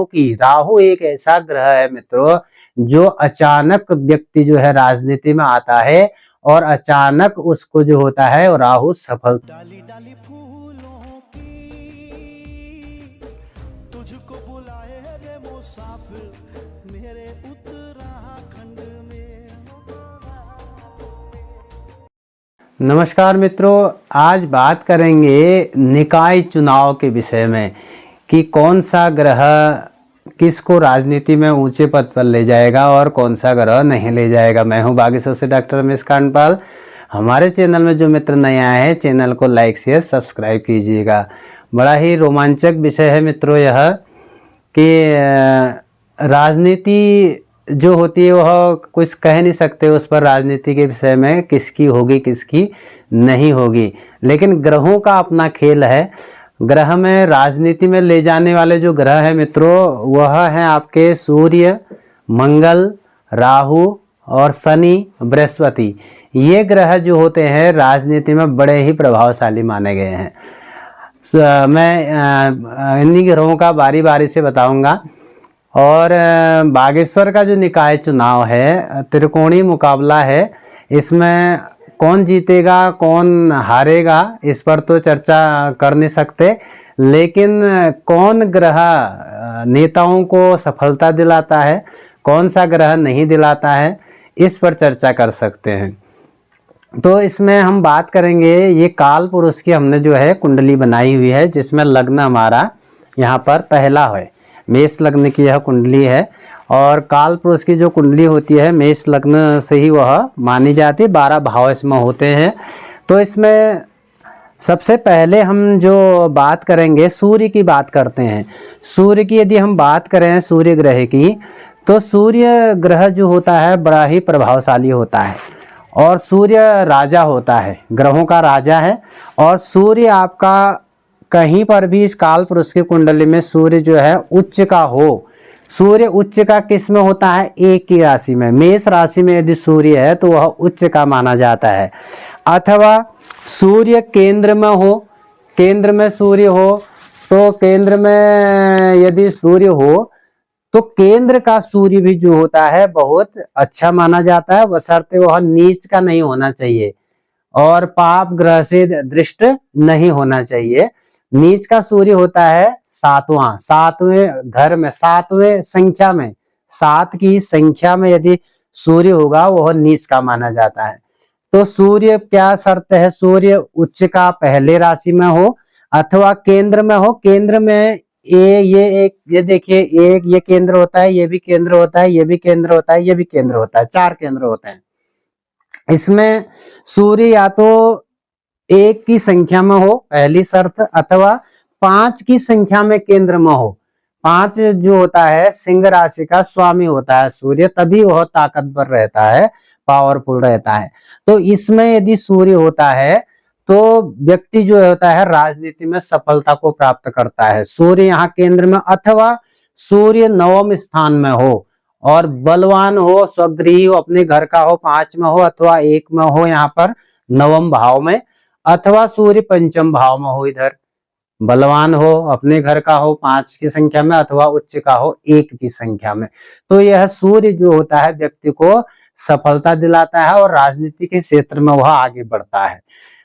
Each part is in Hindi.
की राहु एक ऐसा ग्रह है मित्रों जो अचानक व्यक्ति जो है राजनीति में आता है और अचानक उसको जो होता है राहु सफल डाली डाली फूलों की तुझको बुलाए रे मुसाफिर मेरे उत्तराखंड में। नमस्कार मित्रों, आज बात करेंगे निकाय चुनाव के विषय में कि कौन सा ग्रह किसको राजनीति में ऊंचे पद पर ले जाएगा और कौन सा ग्रह नहीं ले जाएगा। मैं हूं बागेश्वर से डॉक्टर रमेश कांडपाल। हमारे चैनल में जो मित्र नए आए हैं चैनल को लाइक शेयर सब्सक्राइब कीजिएगा। बड़ा ही रोमांचक विषय है मित्रों यह कि राजनीति जो होती है वह कुछ कह नहीं सकते उस पर, राजनीति के विषय में किसकी होगी किसकी नहीं होगी, लेकिन ग्रहों का अपना खेल है। ग्रह में राजनीति में ले जाने वाले जो ग्रह है मित्रों वह है आपके सूर्य, मंगल, राहु और शनि, बृहस्पति। ये ग्रह जो होते हैं राजनीति में बड़े ही प्रभावशाली माने गए हैं। मैं इन्हीं ग्रहों का बारी बारी से बताऊंगा। और बागेश्वर का जो निकाय चुनाव है त्रिकोणीय मुकाबला है, इसमें कौन जीतेगा कौन हारेगा इस पर तो चर्चा कर नहीं सकते, लेकिन कौन ग्रह नेताओं को सफलता दिलाता है कौन सा ग्रह नहीं दिलाता है इस पर चर्चा कर सकते हैं। तो इसमें हम बात करेंगे, ये काल पुरुष की हमने जो है कुंडली बनाई हुई है जिसमें लग्न हमारा यहाँ पर पहला है, मेष लग्न की यह कुंडली है। और काल पुरुष की जो कुंडली होती है मेष लग्न से ही वह मानी जाती है, 12 भाव इसमें होते हैं। तो इसमें सबसे पहले हम जो बात करेंगे सूर्य की बात करते हैं। सूर्य की यदि हम बात करें सूर्य ग्रह की, तो सूर्य ग्रह जो होता है बड़ा ही प्रभावशाली होता है और सूर्य राजा होता है, ग्रहों का राजा है। और सूर्य आपका कहीं पर भी इस काल पुरुष की कुंडली में सूर्य जो है उच्च का हो, सूर्य उच्च का किस में होता है, एक की राशि में, मेष राशि में यदि सूर्य है तो वह उच्च का माना जाता है। अथवा सूर्य केंद्र में हो, केंद्र में सूर्य हो, तो केंद्र में यदि सूर्य हो तो केंद्र का सूर्य भी जो होता है बहुत अच्छा माना जाता है, बशर्ते वह नीच का नहीं होना चाहिए और पाप ग्रह से दृष्ट नहीं होना चाहिए। नीच का सूर्य होता है सातवें घर में, सातवें संख्या में, 7 की संख्या में यदि सूर्य होगा वह नीच का माना जाता है। तो सूर्य क्या शर्त है, सूर्य उच्च का पहले राशि में हो अथवा केंद्र में हो। केंद्र में ये देखिए, एक ये केंद्र होता है, ये भी केंद्र होता है, ये भी केंद्र होता है, ये भी केंद्र होता है, 4 केंद्र होते हैं। इसमें सूर्य या तो 1 की संख्या में हो पहली शर्त, अथवा 5 की संख्या में केंद्र में हो। 5 जो होता है सिंह राशि का स्वामी होता है सूर्य, तभी वह ताकतवर रहता है, पावरफुल रहता है। तो इसमें यदि सूर्य होता है तो व्यक्ति जो होता है राजनीति में सफलता को प्राप्त करता है। सूर्य यहाँ केंद्र में, अथवा सूर्य 9वें स्थान में हो और बलवान हो, स्वगृही हो, अपने घर का हो, 5 में हो अथवा 1 में हो, यहाँ पर 9वें भाव में, अथवा सूर्य 5वें भाव में हो, इधर बलवान हो, अपने घर का हो 5 की संख्या में, अथवा उच्च का हो 1 की संख्या में। तो यह सूर्य जो होता है व्यक्ति को सफलता दिलाता है और राजनीति के क्षेत्र में वह आगे बढ़ता है।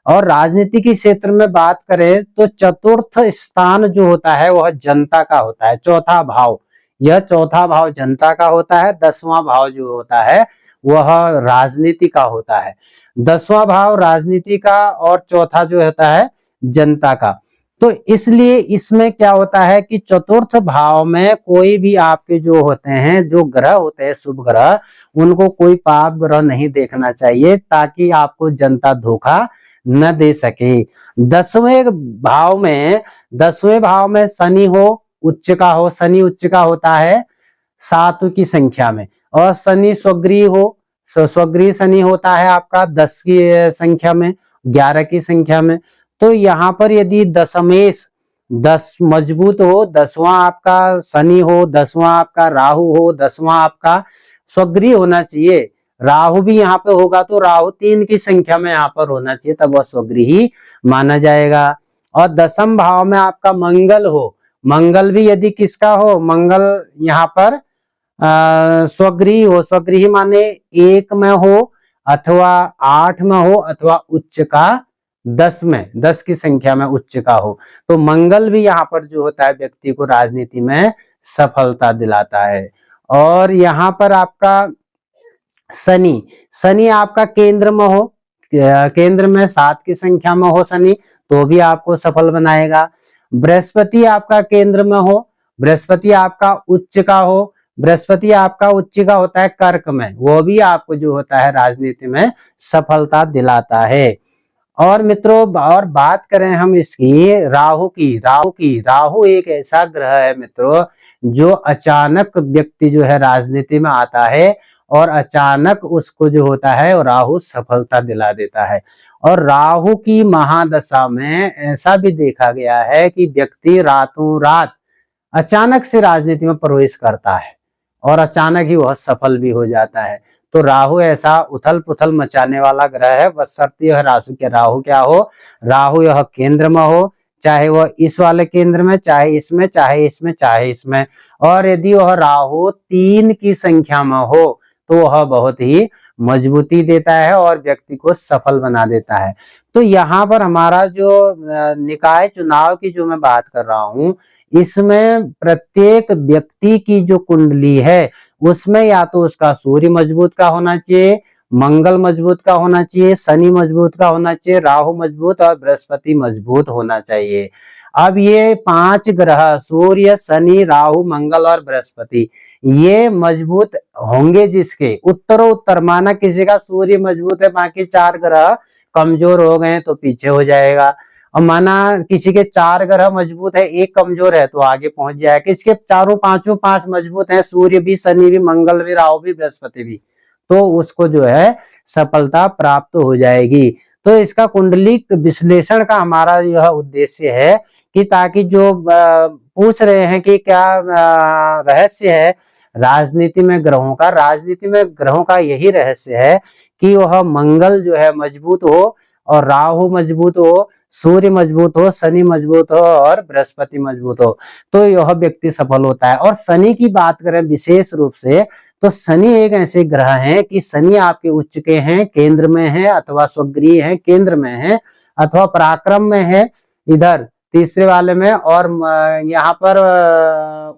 और राजनीति के क्षेत्र में बात करें तो चतुर्थ स्थान जो होता है वह जनता का होता है, चौथा भाव, यह चौथा भाव जनता का होता है। 10वां भाव जो होता है वह राजनीति का होता है, 10वां भाव राजनीति का और चौथा जो होता है जनता का। तो इसलिए इसमें क्या होता है कि चतुर्थ भाव में कोई भी आपके जो होते हैं, जो ग्रह होते हैं शुभ ग्रह, उनको कोई पाप ग्रह नहीं देखना चाहिए ताकि आपको जनता धोखा न दे सके। 10वें भाव में शनि हो, उच्च का हो, शनि उच्च का होता है 7 की संख्या में, और शनि स्वगृही हो, स्वगृही शनि होता है आपका 10 की संख्या में, 11 की संख्या में। तो यहाँ पर यदि दशमेश 10 मजबूत हो, 10वां आपका शनि हो, 10वां आपका राहु हो, 10वां आपका स्वगृही होना चाहिए, राहु भी यहाँ पे होगा तो राहु 3 की संख्या में यहाँ पर होना चाहिए, तब वह स्वगृही माना जाएगा। और 10वें भाव में आपका मंगल हो, मंगल भी यदि किसका हो, मंगल यहाँ पर स्वगृही हो, स्वगृही माने 1 में हो अथवा 8 में हो अथवा उच्च का 10 में, 10 की संख्या में उच्च का हो, तो मंगल भी यहाँ पर जो होता है व्यक्ति को राजनीति में सफलता दिलाता है। और यहाँ पर आपका शनि, शनि आपका केंद्र में हो, केंद्र में 7 की संख्या में हो शनि, तो भी आपको सफल बनाएगा। बृहस्पति आपका केंद्र में हो, बृहस्पति आपका उच्च का हो, बृहस्पति आपका उच्च का होता है कर्क में, वो भी आपको जो होता है राजनीति में सफलता दिलाता है। और मित्रों और बात करें हम इसकी राहु की, राहु एक ऐसा ग्रह है मित्रों जो अचानक व्यक्ति जो है राजनीति में आता है और अचानक उसको जो होता है राहु सफलता दिला देता है। और राहु की महादशा में ऐसा भी देखा गया है कि व्यक्ति रातों रात अचानक से राजनीति में प्रवेश करता है और अचानक ही वह सफल भी हो जाता है। तो राहु ऐसा उथल पुथल मचाने वाला ग्रह है, बशर्ते यह राहु क्या हो, राहु यह केंद्र में हो, चाहे वह इस वाले केंद्र में, चाहे इसमें, चाहे इसमें, चाहे इसमें। और यदि वह राहु 3 की संख्या में हो तो वह बहुत ही मजबूती देता है और व्यक्ति को सफल बना देता है। तो यहाँ पर हमारा जो निकाय चुनाव की जो मैं बात कर रहा हूँ, इसमें प्रत्येक व्यक्ति की जो कुंडली है उसमें या तो उसका सूर्य मजबूत का होना चाहिए, मंगल मजबूत का होना चाहिए, शनि मजबूत का होना चाहिए, राहु मजबूत और बृहस्पति मजबूत होना चाहिए। अब ये 5 ग्रह सूर्य, शनि, राहु, मंगल और बृहस्पति ये मजबूत होंगे जिसके उत्तरोत्तर, माना किसी का सूर्य मजबूत है बाकी 4 ग्रह कमजोर हो गए तो पीछे हो जाएगा, और माना किसी के 4 ग्रह मजबूत है, एक कमजोर है तो आगे पहुंच जाएगा। किसके चारों पांचों 5 मजबूत है, सूर्य भी, शनि भी, मंगल भी, राहु भी, बृहस्पति भी, तो उसको जो है सफलता प्राप्त हो जाएगी। तो इसका कुंडलिक विश्लेषण का हमारा यह उद्देश्य है कि ताकि जो पूछ रहे हैं कि क्या रहस्य है राजनीति में ग्रहों का, राजनीति में ग्रहों का यही रहस्य है कि वह मंगल जो है मजबूत हो और राहु मजबूत हो, सूर्य मजबूत हो, शनि मजबूत हो और बृहस्पति मजबूत हो, तो यह व्यक्ति सफल होता है। और शनि की बात करें विशेष रूप से तो शनि एक ऐसे ग्रह हैं कि शनि आपके उच्च के हैं, केंद्र में है अथवा स्वगृह है, केंद्र में है अथवा पराक्रम में है इधर तीसरे वाले में, और यहाँ पर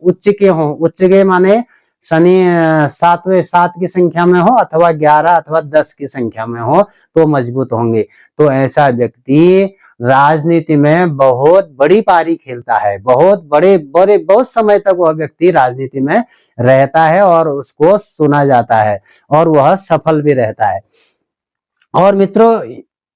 उच्च के हो, उच्च के माने शनि 7 की संख्या में हो अथवा 11 अथवा 10 की संख्या में हो तो मजबूत होंगे। तो ऐसा व्यक्ति राजनीति में बहुत बड़ी पारी खेलता है, बहुत समय तक वह व्यक्ति राजनीति में रहता है और उसको सुना जाता है और वह सफल भी रहता है। और मित्रों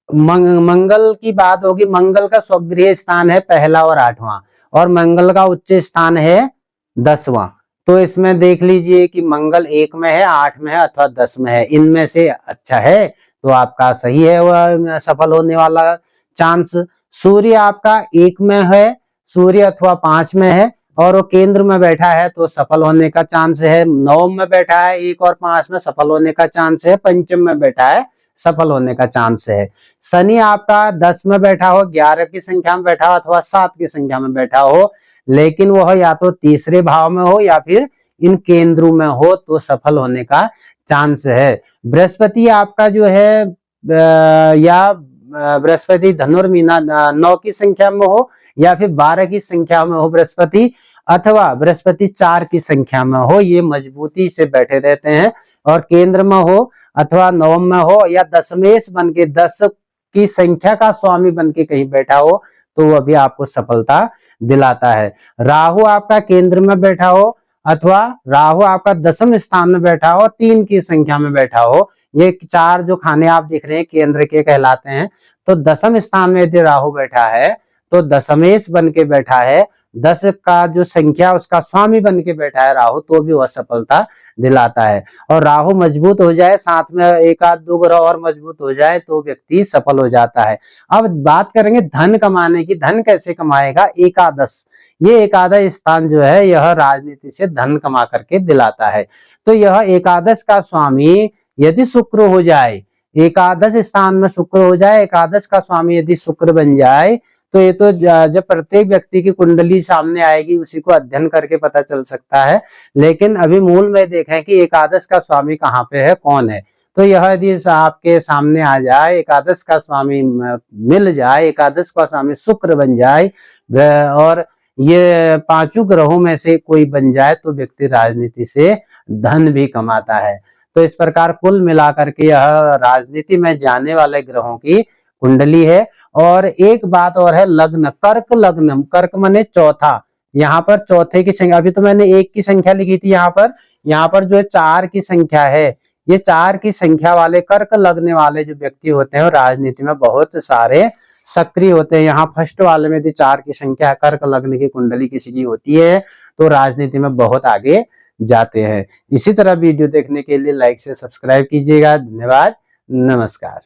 मंगल की बात होगी, मंगल का स्वगृह स्थान है 1 और 8वां और मंगल का उच्च स्थान है 10वां। तो इसमें देख लीजिए कि मंगल 1 में है, 8 में है अथवा 10 में है, इनमें से अच्छा है तो आपका सही है वह सफल होने वाला चांस। सूर्य आपका 1 में है, सूर्य अथवा 5 में है और वो केंद्र में बैठा है तो सफल होने का चांस है। 9 में बैठा है 1 और 5 में सफल होने का चांस है। पंचम में बैठा है सफल होने का चांस है। शनि आपका 10 में बैठा हो, 11 की संख्या में बैठा हो अथवा 7 की संख्या में बैठा हो, लेकिन वह या तो तीसरे भाव में हो या फिर इन केंद्रों में हो तो सफल होने का चांस है। बृहस्पति आपका जो है या बृहस्पति धनुर्मीना 9 की संख्या में हो या फिर 12 की संख्या में हो बृहस्पति, अथवा बृहस्पति 4 की संख्या में हो, ये मजबूती से बैठे रहते हैं और केंद्र में हो अथवा नवम में हो या दशमेश बन के 10 की संख्या का स्वामी बन के कहीं बैठा हो तो वह भी आपको सफलता दिलाता है। राहु आपका केंद्र में बैठा हो अथवा राहु आपका 10वें स्थान में बैठा हो, 3 की संख्या में बैठा हो, ये 4 जो खाने आप देख रहे हैं केंद्र के कहलाते हैं। तो 10वें स्थान में यदि राहु बैठा है तो दशमेश बन के बैठा है, 10 का जो संख्या उसका स्वामी बन के बैठा है राहु, तो भी वह सफलता दिलाता है। और राहु मजबूत हो जाए, साथ में 1-2 ग्रह और मजबूत हो जाए तो व्यक्ति सफल हो जाता है। अब बात करेंगे धन कमाने की, धन कैसे कमाएगा। एकादश, ये एकादश स्थान जो है यह राजनीति से धन कमा करके दिलाता है। तो यह एकादश का स्वामी यदि शुक्र हो जाए, एकादश स्थान में शुक्र हो जाए, एकादश का स्वामी यदि शुक्र बन जाए तो ये तो जब प्रत्येक व्यक्ति की कुंडली सामने आएगी उसी को अध्ययन करके पता चल सकता है। लेकिन अभी मूल में देखें कि एकादश का स्वामी कहाँ पे है, कौन है। तो यह यदि आपके सामने आ जाए, एकादश का स्वामी मिल जाए, एकादश का स्वामी शुक्र बन जाए और ये पांचों ग्रहों में से कोई बन जाए तो व्यक्ति राजनीति से धन भी कमाता है। तो इस प्रकार कुल मिलाकर के यह राजनीति में जाने वाले ग्रहों की कुंडली है। और एक बात और है, लग्न, कर्क लग्न, कर्क माने चौथा, यहाँ पर चौथे की संख्या, अभी तो मैंने एक की संख्या लिखी थी, यहाँ पर जो 4 की संख्या है, ये 4 की संख्या वाले कर्क लग्न वाले जो व्यक्ति होते हैं राजनीति में बहुत सारे सक्रिय होते हैं। यहाँ फर्स्ट वाले में यदि 4 की संख्या कर्क लग्न की कुंडली किसी की होती है तो राजनीति में बहुत आगे जाते हैं। इसी तरह वीडियो देखने के लिए लाइक से सब्सक्राइब कीजिएगा। धन्यवाद, नमस्कार।